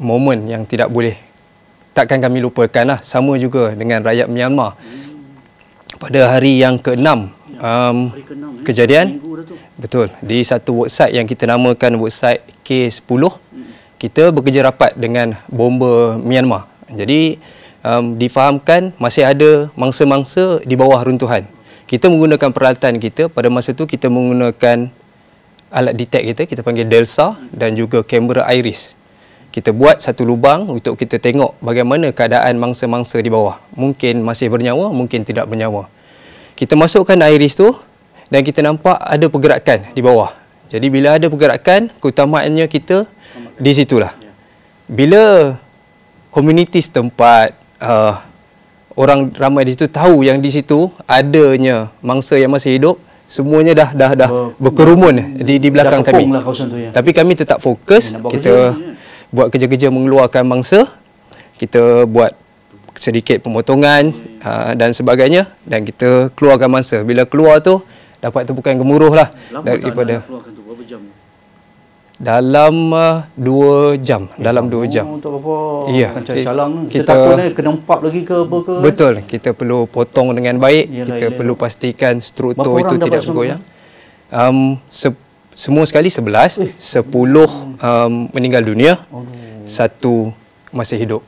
momen yang takkan kami lupakan lah. Sama juga dengan rakyat Myanmar. Pada hari yang ke-6 kejadian, betul, di satu worksite yang kita namakan worksite K10, kita bekerja rapat dengan bomba Myanmar. Jadi difahamkan masih ada mangsa-mangsa di bawah runtuhan. Kita menggunakan peralatan kita, pada masa itu kita menggunakan alat detect kita panggil DELSA, dan juga kamera iris. Kita buat satu lubang untuk kita tengok bagaimana keadaan mangsa-mangsa di bawah. Mungkin masih bernyawa, mungkin tidak bernyawa. Kita masukkan iris tu dan kita nampak ada pergerakan di bawah. Jadi bila ada pergerakan, keutamaannya kita di situlah. Bila komuniti setempat, orang ramai di situ tahu yang di situ adanya mangsa yang masih hidup, semuanya dah berkerumun di belakang kami. Tapi kami tetap fokus, kita buat kerja-kerja mengeluarkan mangsa, kita buat sedikit pemotongan dan sebagainya, dan kita keluarkan mangsa. Bila keluar tu dapat tumpukan gemuruh lah daripada dalam 2 jam. Dalam 2 jam. Untuk apa? Ya, calang kita takut kena empap lagi ke apa ke? Betul, kita perlu potong dengan baik. Kita perlu pastikan struktur itu tidak bergoyang. Semua sekali 11, 10 meninggal dunia, 1 masih hidup.